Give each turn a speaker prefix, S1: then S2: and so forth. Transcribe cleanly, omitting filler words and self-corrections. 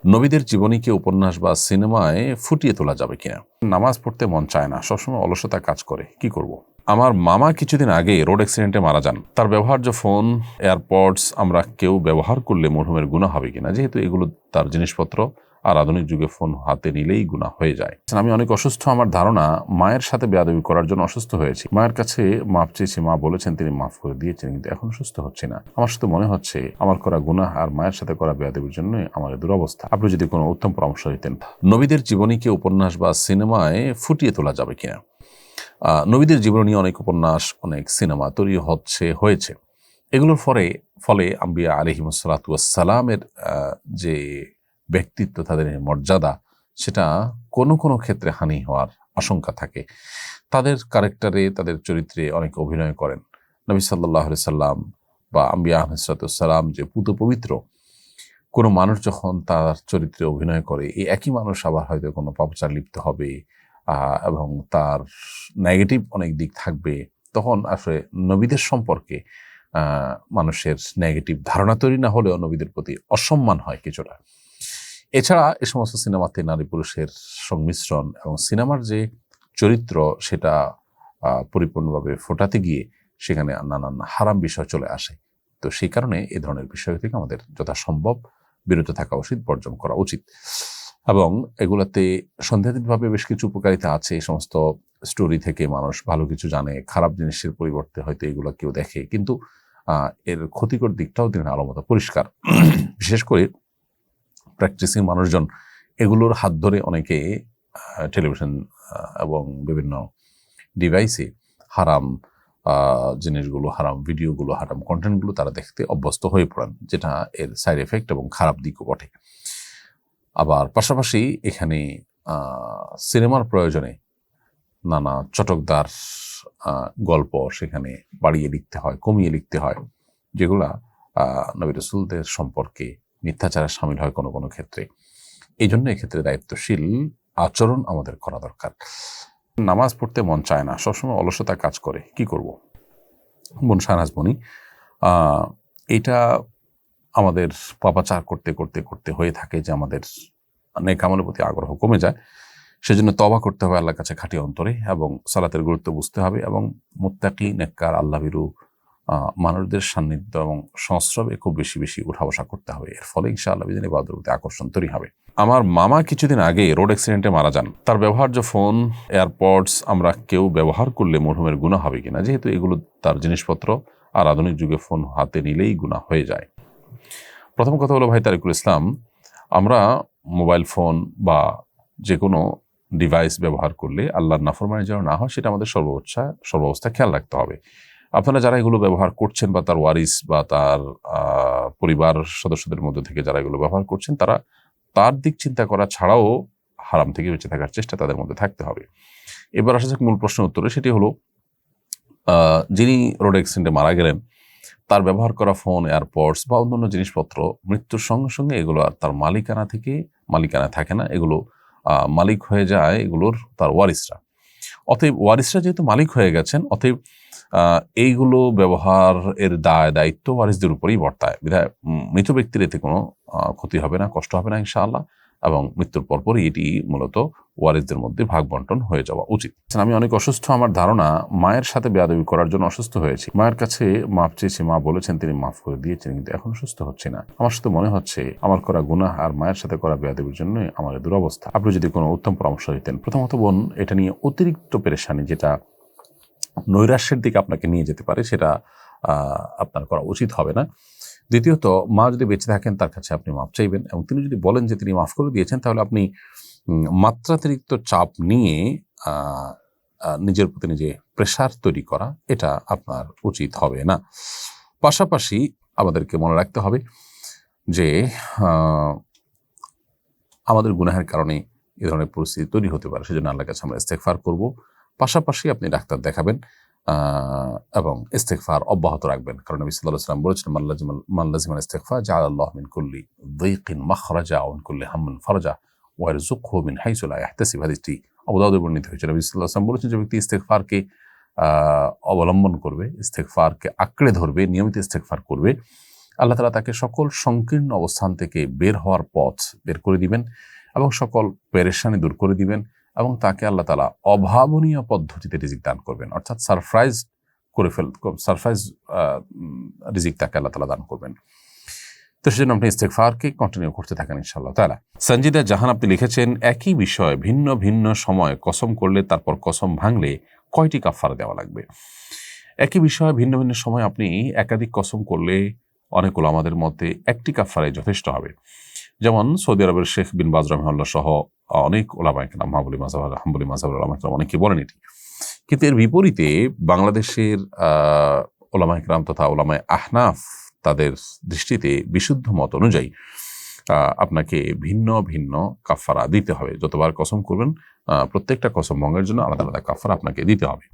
S1: নবীদের জীবনীকে উপন্যাস বা সিনেমায় ফুটিয়ে তোলা যাবে কিনা? নামাজ পড়তে মন চায় না, সবসময় অলসতা কাজ করে, কি করব? আমার মামা কিছুদিন আগে রোড অ্যাক্সিডেন্টে মারা যান। তার ব্যবহার্য ফোন, এয়ারপডস আমরা কেউ ব্যবহার করলে মরহুমের গুনাহ হবে কিনা, যেহেতু এগুলো তার জিনিসপত্র আর আধুনিক যুগে ফোন হাতে নিলেই গুনাহ হয়ে যায়। আমি অনেক অসুস্থ, আমার ধারণা মায়ের সাথে বেয়াদবি করার জন্য অসুস্থ হয়েছি। মায়ের কাছে মাপ চেয়েছি, মা বলেছেন তিনি মাফ করে দিয়েছেন, কিন্তু এখন সুস্থ হচ্ছে না। আমার সাথে মনে হচ্ছে আমার করা গুনাহ আর মায়ের সাথে করা বেয়াদবির জন্য আমার দুরবস্থা। আপনি যদি কোনো উত্তম পরামর্শ দিতেন। নবীদের জীবনীকে উপন্যাস বা সিনেমায় ফুটিয়ে তোলা যাবে কিনা? নবীদের জীবন নিয়ে অনেক উপন্যাস, অনেক সিনেমা তৈরি হয়েছে। এগুলোর ফলে আম্বিয়া আলাইহিমুসসালাতু ওয়াসসালামের যে ব্যক্তিত্ব, তাদের মর্যাদা, সেটা কোনো কোনো ক্ষেত্রে হানি হওয়ার আশঙ্কা থাকে। তাদের ক্যারেক্টারে, তাদের চরিত্রে অনেকে অভিনয় করেন। নবী সাল্লাল্লাহু আলাইহি সাল্লাম বা আম্বিয়া আলাইহিসসালাতু ওয়াসসালাম যে পুত পবিত্র, কোনো মানুষ যখন তার চরিত্রে অভিনয় করে, এই একই মানুষ আবার হয়তো কোনো পাপাচার লিপ্ত হবে এবং তার নেগেটিভ অনেক দিক থাকবে। তখন আসলে নবীদের সম্পর্কে মানুষের নেগেটিভ ধারণা তৈরি না হলেও নবীদের প্রতি অসম্মান হয় কিছুটা। এছাড়া এ সমস্ত সিনেমাতে নারী পুরুষের সংমিশ্রণ এবং সিনেমার যে চরিত্র, সেটা পরিপূর্ণভাবে ফোটাতে গিয়ে সেখানে নানান হারাম বিষয় চলে আসে। তো সেই কারণে এ ধরনের বিষয় থেকে আমাদের যথাসম্ভব বিরত থাকা উচিত, বর্জন করা উচিত। এবং এগুলাতে সন্দেহাতীতভাবে বেশ কিছু উপকারিতা আছে। এই সমস্ত স্টোরি থেকে মানুষ ভালো কিছু জানে, খারাপ জিনিসের পরিবর্তে হয়তো এগুলো কেউ দেখে, কিন্তু এর ক্ষতিকর দিকটাও দিনের আলো মতো পরিষ্কার। বিশেষ করে প্র্যাকটিসিং মানুষজন এগুলোর হাত ধরে অনেকে টেলিভিশন এবং বিভিন্ন ডিভাইসে হারাম জিনিসগুলো, হারাম ভিডিওগুলো, হারাম কন্টেন্টগুলো তারা দেখতে অভ্যস্ত হয়ে পড়েন, যেটা এর সাইড এফেক্ট এবং খারাপ দিকও বটে। আবার পাশাপাশি এখানে সিনেমার প্রয়োজনে নানা চটকদার গল্প সেখানে বাড়িয়ে লিখতে হয়, কমিয়ে লিখতে হয়, যেগুলা নবী রাসূলদের সম্পর্কে মিথ্যাচারে শামিল হয় কোনো কোনো ক্ষেত্রে। এই জন্য এক্ষেত্রে দায়িত্বশীল আচরণ আমাদের করা দরকার। নামাজ পড়তে মন চায় না, সবসময় অলসতা কাজ করে, কি করব? বোন শাহনাজ বনি, এটা আমাদের পাপাচার করতে করতে করতে হয়ে থাকে যে আমাদের নেক আমলের প্রতি আগ্রহ কমে যায়। সেজন্য তওবা করতে হবে আল্লাহর কাছে খাঁটি অন্তরে, এবং সালাতের গুরুত্ব বুঝতে হবে, এবং মুত্তাকি, নেককার, আল্লাহভীরু মানুষদের সান্নিধ্য এবং সংস্রবে খুব বেশি বেশি উঠা বসা করতে হবে। এর ফলে ইনশাআল্লাহ বিদিন ইবাদতের প্রতি আকর্ষণ তৈরি হবে। আমার মামা কিছুদিন আগে রোড অ্যাক্সিডেন্টে মারা যান। তার ব্যবহার্য ফোন, এয়ারপডস আমরা কেউ ব্যবহার করলে মরহুমের গুনাহ হবে কিনা, যেহেতু এগুলো তার জিনিসপত্র আর আধুনিক যুগে ফোন হাতে নিলেই গুনাহ হয়ে যায়। প্রথম কথা হলো, ভাই তারিকুল ইসলাম, আমরা মোবাইল ফোন বা যে কোনো ডিভাইস ব্যবহার করলে আল্লাহর নাফরমানি যেন না হয়, সেটা আমাদের সর্বাবস্থা খেয়াল রাখতে হবে। আপনারা যারা এগুলো ব্যবহার করছেন বা তার ওয়ারিস বা তার পরিবার সদস্যদের মধ্যে থেকে যারা এগুলো ব্যবহার করছেন, তারা তার দিক চিন্তা করা ছাড়াও হারাম থেকে বেঁচে থাকার চেষ্টা তাদের মধ্যে থাকতে হবে। এবার আসা যাক মূল প্রশ্নের উত্তরে। সেটি হলো, যিনি রোড অ্যাক্সিডেন্টে মারা গেলেন, তার ব্যবহার করা ফোন, এয়ারপডস বা অন্যান্য জিনিসপত্র মৃত্যুর সঙ্গে সঙ্গে এগুলো আর তার মালিকানা থাকে না, এগুলো মালিক হয়ে যায় এগুলোর তার ওয়ারিসরা। অতএব ওয়ারিসরা যেহেতু মালিক হয়ে গেছেন, অতএব এইগুলো ব্যবহার এর দায়িত্ব ওয়ারিসদের উপরেই বর্তায়। বিধায় মৃত ব্যক্তির এতে কোনো ক্ষতি হবে না, কষ্ট হবে না ইনশাআল্লাহ, এবং মৃত্যুর পরপরই এটি মূলত ওয়ারিসদের মধ্যে ভাগ বন্টন হয়ে যাওয়া উচিত। আমি অনেক অসুস্থ, আমার ধারণা মায়ের সাথে বেয়াদবি করার জন্য অসুস্থ হয়েছি। মায়ের কাছে মাপ চেয়েছি, মা বলেছেন তিনি মাফ করে দিয়েছেন, কিন্তু এখন সুস্থ হচ্ছে না। আমার সাথে মনে হচ্ছে আমার করা গুনাহ আর মায়ের সাথে করা বেয়াদবির জন্য আমার দুরবস্থা। আপনি যদি কোনো উত্তম পরামর্শ দিতেন। প্রথমত বোন, এটা নিয়ে অতিরিক্ত পেরেশানি, যেটা নৈরাশ্যের দিকে আপনাকে নিয়ে যেতে পারে, সেটা আপনার করা উচিত হবে না। দ্বিতীয়ত, মা যদি বেঁচে থাকেন তার কাছে আপনি মাপ চাইবেন, এবং তিনি যদি বলেন যে তিনি মাফ করে দিয়েছেন, তাহলে আপনি মাত্রাতিরিক্ত চাপ নিয়ে নিজের প্রতি নিজে প্রেশার তৈরি করা, এটা আপনার উচিত হবে না। পাশাপাশি আমাদেরকে মনে রাখতে হবে যে আমাদের গুনাহের কারণে এ ধরনের পরিস্থিতি তৈরি হতে পারে, সেজন্য আল্লাহর কাছে আমরা ইস্তেগফার করব। পাশাপাশি আপনি ডাক্তার দেখাবেন এবং ইস্তেগফার অব্যাহত রাখবেন, কারণ নবী সাল্লাল্লাহু আলাইহি ওয়াসাল্লাম বলেছেন, মান লাজিমাল ইস্তেগফার জাআলাল্লাহু মিন কুল্লি যায়কিন মাখরাজা ওয়া মিন কুল্লি হাম্মিন ফারজা ওয়া ইয়ারযুকহু মিন হাইসু লা ইয়াহতাসিব। হাদিসটি আবু দাউদে বর্ণিত হয়েছে। নবী সাল্লাল্লাহু আলাইহি ওয়াসাল্লাম বলেছেন, যে ব্যক্তি ইস্তেগফারকে অবলম্বন করবে, ইস্তেগফারকে আঁকড়ে ধরবে, নিয়মিত ইস্তেগফার করবে, আল্লাহ তাআলা তাকে সকল সংকীর্ণ অবস্থান থেকে বের হওয়ার পথ বের করে দিবেন এবং সকল পেরেশানি দূর করে দিবেন এবং তাকে আল্লাহ তাআলা অভাবনীয় পদ্ধতিতে রিজিক দান করবেন, অর্থাৎ সারপ্রাইজ রিজিক তাকে আল্লাহ তাআলা দান করবেন। তো সেজন্য আপনি ইস্তেগফারকে কন্টিনিউ করতে থাকেন ইনশাআল্লাহ তাআলা। সঞ্জিদা জাহান আপনি লিখেছেন, একই বিষয় ভিন্ন ভিন্ন সময় কসম করলে তারপর কসম ভাঙলে কয়টি কাফারা দেওয়া লাগবে? একই বিষয় ভিন্ন ভিন্ন সময় আপনি একাধিক কসম করলে অনেক উলামাদের মতে একটি কাফারাই যথেষ্ট হবে। যেমন সৌদি আরবের শেখ বিন বাজ রাহিমাহুল্লাহ সহ অনেক ওলামায়ে কেরাম, হাম্বলি মাযহাবের ওলামায়ে কেরাম অনেকে বলেন এটি। কিন্তু এর বিপরীতে বাংলাদেশের ওলামায়ে কেরাম তথা ওলামায়ে আহনাফ তাদের দৃষ্টিতে বিশুদ্ধ মত অনুযায়ী আপনাকে ভিন্ন ভিন্ন কাফারা দিতে হবে। যতবার কসম করবেন প্রত্যেকটা কসম ভঙ্গের জন্য আলাদা আলাদা কাফারা আপনাকে দিতে হবে।